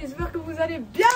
j'espère que vous allez bien.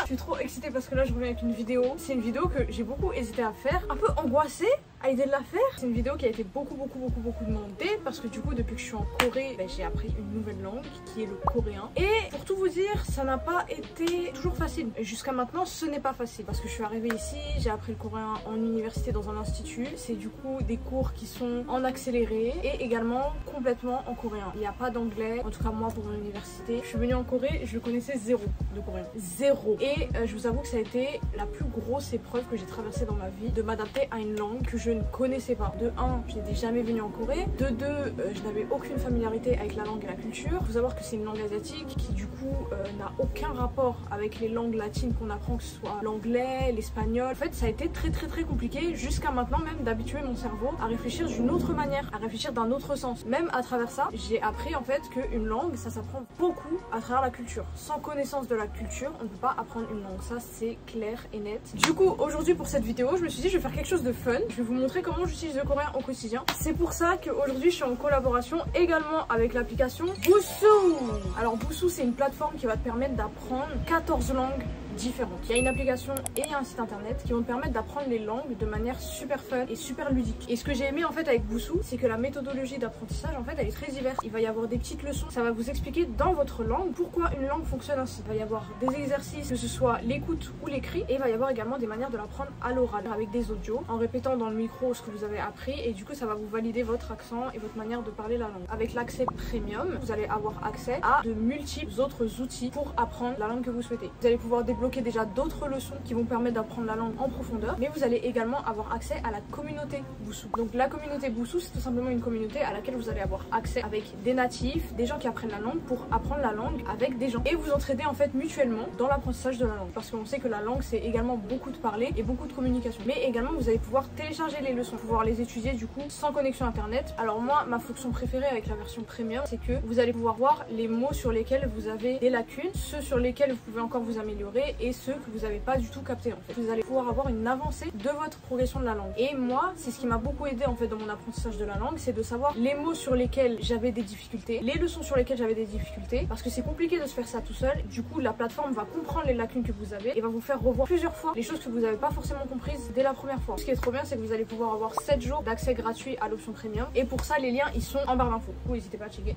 Je suis trop excitée parce que là je reviens avec une vidéo. C'est une vidéo que j'ai beaucoup hésité à faire, un peu angoissée à l'idée de la faire. C'est une vidéo qui a été beaucoup demandée parce que du coup depuis que je suis en Corée, j'ai appris une nouvelle langue qui est le coréen. Et pour tout vous dire, ça n'a pas été toujours facile. Jusqu'à maintenant ce n'est pas facile parce que je suis arrivée ici, j'ai appris le coréen en université dans un institut. C'est du coup des cours qui sont en accéléré et également complètement en coréen. Il n'y a pas d'anglais, en tout cas moi pour mon université. Je suis venue en Corée, je connaissais zéro de coréen. Zéro. Et je vous avoue que ça a été la plus grosse épreuve que j'ai traversée dans ma vie, de m'adapter à une langue que je ne connaissais pas. De 1, je n'étais jamais venue en Corée. De 2, je n'avais aucune familiarité avec la langue et la culture. Il faut savoir que c'est une langue asiatique qui du coup n'a aucun rapport avec les langues latines qu'on apprend, que ce soit l'anglais, l'espagnol. En fait ça a été très compliqué jusqu'à maintenant même d'habituer mon cerveau à réfléchir d'une autre manière, à réfléchir d'un autre sens. Même à travers ça, j'ai appris en fait qu'une langue ça s'apprend beaucoup à travers la culture. Sans connaissance de la culture, on ne peut pas apprendre une langue. Ça c'est clair et net. Du coup aujourd'hui pour cette vidéo, je me suis dit je vais faire quelque chose de fun. Je vais vous montrer comment j'utilise le coréen au quotidien. C'est pour ça qu'aujourd'hui je suis en collaboration également avec l'application Busuu. Alors Busuu c'est une plateforme qui va te permettre d'apprendre 14 langues différentes. Il y a une application et un site internet qui vont te permettre d'apprendre les langues de manière super fun et super ludique. Et ce que j'ai aimé en fait avec Busuu, c'est que la méthodologie d'apprentissage en fait elle est très diverse. Il va y avoir des petites leçons, ça va vous expliquer dans votre langue pourquoi une langue fonctionne ainsi. Il va y avoir des exercices, que ce soit l'écoute ou l'écrit, et il va y avoir également des manières de l'apprendre à l'oral avec des audios, en répétant dans le micro ce que vous avez appris, et du coup ça va vous valider votre accent et votre manière de parler la langue. Avec l'accès premium, vous allez avoir accès à de multiples autres outils pour apprendre la langue que vous souhaitez. Vous allez pouvoir débloquer déjà d'autres leçons qui vont permettre d'apprendre la langue en profondeur, mais vous allez également avoir accès à la communauté Busuu. Donc la communauté Busuu c'est tout simplement une communauté à laquelle vous allez avoir accès avec des natifs, des gens qui apprennent la langue pour apprendre la langue avec des gens et vous entraider en fait mutuellement dans l'apprentissage de la langue, parce qu'on sait que la langue c'est également beaucoup de parler et beaucoup de communication, mais également vous allez pouvoir télécharger les leçons, pouvoir les étudier du coup sans connexion internet. Alors moi ma fonction préférée avec la version premium c'est que vous allez pouvoir voir les mots sur lesquels vous avez des lacunes, ceux sur lesquels vous pouvez encore vous améliorer et ceux que vous n'avez pas du tout capté en fait. Vous allez pouvoir avoir une avancée de votre progression de la langue. Et moi, c'est ce qui m'a beaucoup aidé en fait dans mon apprentissage de la langue, c'est de savoir les mots sur lesquels j'avais des difficultés, les leçons sur lesquelles j'avais des difficultés, parce que c'est compliqué de se faire ça tout seul. Du coup, la plateforme va comprendre les lacunes que vous avez et va vous faire revoir plusieurs fois les choses que vous n'avez pas forcément comprises dès la première fois. Ce qui est trop bien, c'est que vous allez pouvoir avoir 7 jours d'accès gratuit à l'option premium. Et pour ça, les liens, ils sont en barre d'infos. Du coup, n'hésitez pas à checker.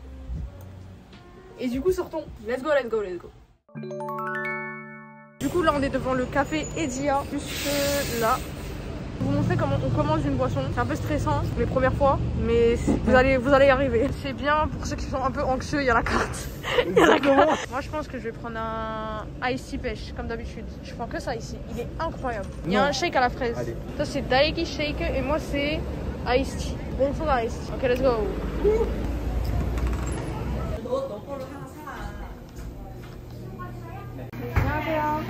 Et du coup, sortons. Let's go. Du coup là on est devant le café Edia, juste là. Je vais vous montrer comment on commande une boisson. C'est un peu stressant les premières fois, mais vous allez y arriver. C'est bien pour ceux qui sont un peu anxieux, il y a la carte. Moi je pense que je vais prendre un ice tea pêche comme d'habitude. Je prends que ça ici, il est incroyable. Il y a un shake à la fraise. Allez. Ça c'est Daegi shake et moi c'est ice tea. Bon sang ice tea. Ok let's go.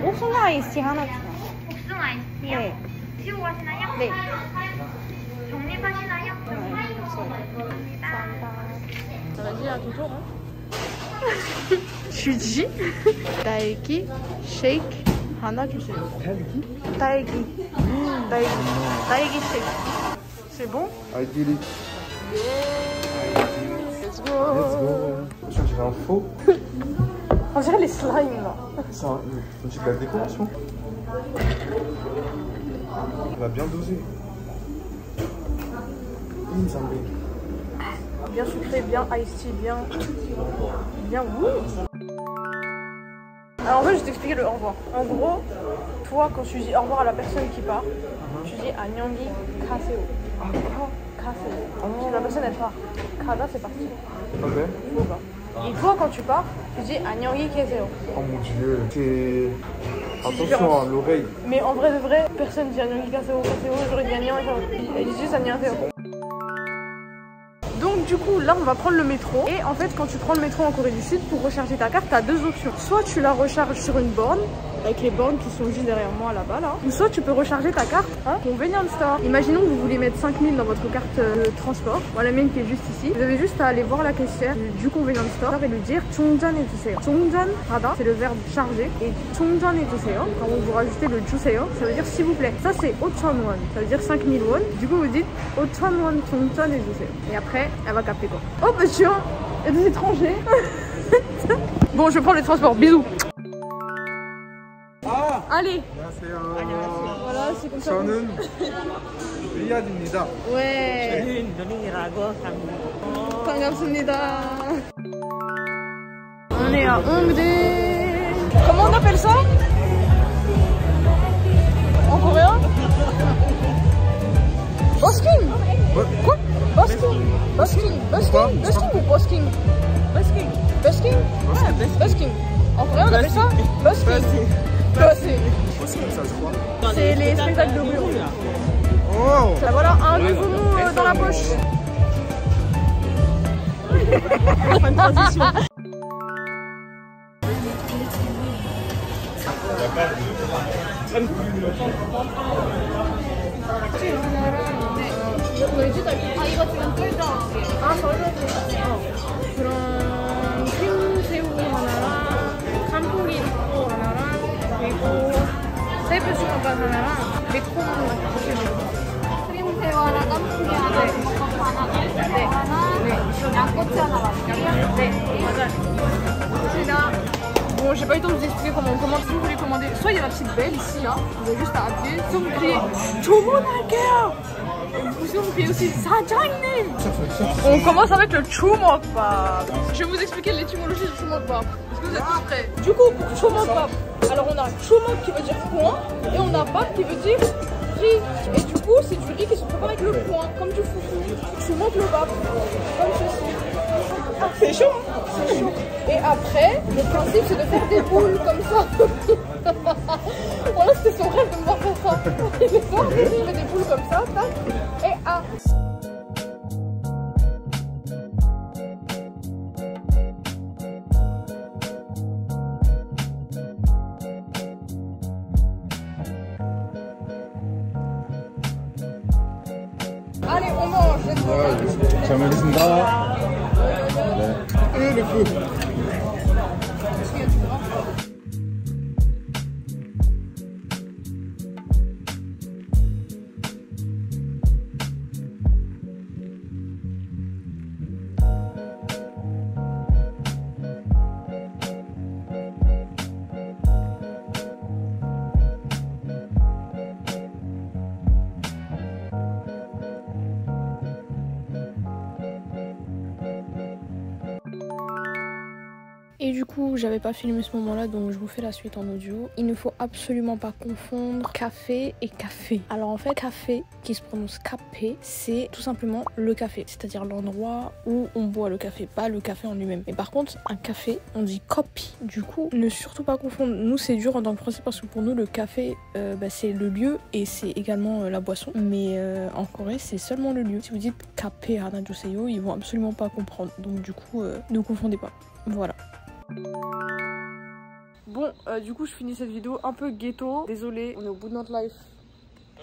옥수수 아이스티 하나 주세요. 옥수수 아이스티요? 네. 드시고 가시나요? 네. 독립하시나요? Vas-y à ton tour. 주지? 딸기 shake 하나 주세요. 딸기 shake. C'est bon? I did it. Let's go. Je dirais un faux. On dirait les slimes là. C'est de la décoration. On va bien doser. Bien sucré, bien iced tea, bien wouh. Alors en fait je vais t'expliquer le au revoir. En gros, toi quand tu dis au revoir à la personne qui part, tu dis 안녕히 가세요. Kasseo. La personne elle part. Kada c'est parti. Ok. Et toi quand tu pars, tu dis 안녕히 계세요. Oh mon dieu, c'est... Attention à l'oreille. Mais en vrai de vrai, personne dit 안녕히 가세요, j'aurais dit 안녕히. Elle dit juste 안녕하세요. Donc du coup là on va prendre le métro et en fait quand tu prends le métro en Corée du Sud pour recharger ta carte tu as deux options. Soit tu la recharges sur une borne avec les bornes qui sont juste derrière moi là-bas là, ou soit tu peux recharger ta carte en convenience store. Imaginons que vous voulez mettre 5000 dans votre carte de transport, voilà la mienne qui est juste ici. Vous avez juste à aller voir la caissière du convenience store et lui dire 충전해주세요. 충전 하다 c'est le verbe charger et 충전해주세요 quand vous rajoutez le 주세요 ça veut dire s'il vous plaît. Ça c'est 5,000 won, ça veut dire 5000 won. Du coup vous dites 5,000 won 충전해주세요 et après elle va capter quoi. Oh bah tiens, il y a des étrangers. Bon, je vais prendre les transports. Bisous. Allez. Voilà, c'est comme ça. 저는 리아드입니다. Ouais. 반갑습니다. On est à Hongdae. Comment on appelle ça en coréen? Busking. Quoi? Busking. Busking. Busking. Busking ou busking? Busking. Busking? Ouais, busking. En coréen on appelle ça busking. Busking. C'est les spectacles de rue. Oh. Voilà un nouveau mot dans la poche. 이거 지금 끓여. 그럼 흰새우 하나랑 캄포리로 하나랑 그리고 세부 주먹밥 하나랑 매콤한 맛 크림새우 하나, 깐풍기 하나, 주먹밥 하나, 네. 하나, 양꼬치 하나 맞나요? 네, 맞아요. Bon, j'ai pas eu le temps de vous expliquer comment on commande. Si vous voulez commander, soit il y a la petite belle ici, là, vous avez juste à appuyer, soit vous criez Chomonageo, ou sinon vous criez aussi Sajangnim. On commence avec le Chumokbap. Je vais vous expliquer l'étymologie du Chumokbap. Est-ce que vous êtes tous prêts? Du coup, pour Chumokbap, alors on a Chumok qui veut dire point, et on a Bap qui veut dire riz. Et du coup, c'est du riz qui se prépare avec le point, comme du foufou. Chumok le Bap, comme ceci. C'est chaud, hein? C'est chaud. Et après, le principe c'est de faire des boules comme ça. Voilà, c'était son rêve de me voir faire ça. Il est fort, il fait des boules comme ça, tac. Et ah. Allez, on mange. 잘 먹겠습니다. 네. Et du coup, j'avais pas filmé ce moment-là, donc je vous fais la suite en audio. Il ne faut absolument pas confondre café et café. Alors en fait, café, qui se prononce café, c'est tout simplement le café, c'est-à-dire l'endroit où on boit le café, pas le café en lui-même. Mais par contre, un café, on dit kopi. Du coup, ne surtout pas confondre. Nous, c'est dur en tant que français parce que pour nous, le café, c'est le lieu et c'est également la boisson. Mais en Corée, c'est seulement le lieu. Si vous dites café hanajuseyo, ils vont absolument pas comprendre. Donc du coup, ne confondez pas. Voilà. Bon, du coup, je finis cette vidéo un peu ghetto. Désolé, on est au bout de notre life.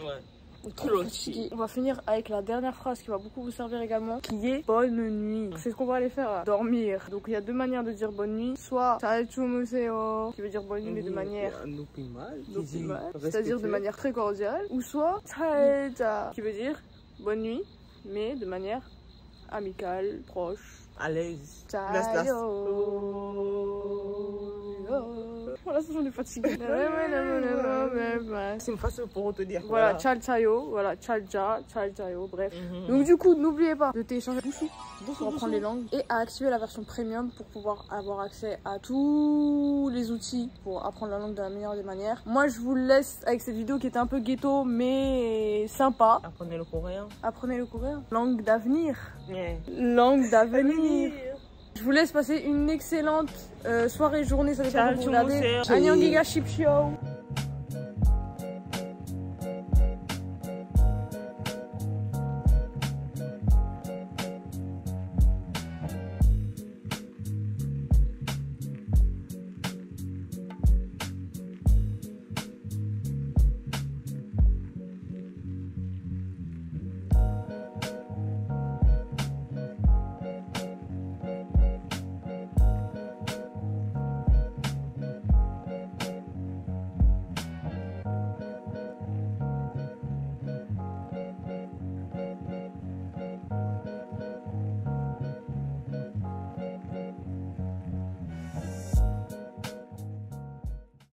Ouais. Trop fatigué. On va finir avec la dernière phrase qui va beaucoup vous servir également, qui est bonne nuit. C'est ce qu'on va aller faire là. Dormir. Donc il y a deux manières de dire bonne nuit. Soit 잘 주무세요, qui veut dire bonne nuit mais de manière c'est-à-dire de manière très cordiale. Ou soit 잘 자, qui veut dire bonne nuit mais de manière amicale, proche, à l'aise. Voilà, j'en ai fatigué. C'est une façon pour retenir. Voilà, 찰자요, voilà, 찰자요, bref. Donc du coup, n'oubliez pas de télécharger pour apprendre les langues et à activer la version premium pour pouvoir avoir accès à tous les outils pour apprendre la langue de la meilleure des manières. Moi, je vous laisse avec cette vidéo qui était un peu ghetto mais sympa. Apprenez le coréen. Apprenez le coréen. Langue d'avenir. Yeah. Langue d'avenir. Je vous laisse passer une excellente soirée, journée, ça dépend de vous regardez. 안녕히 가십시오.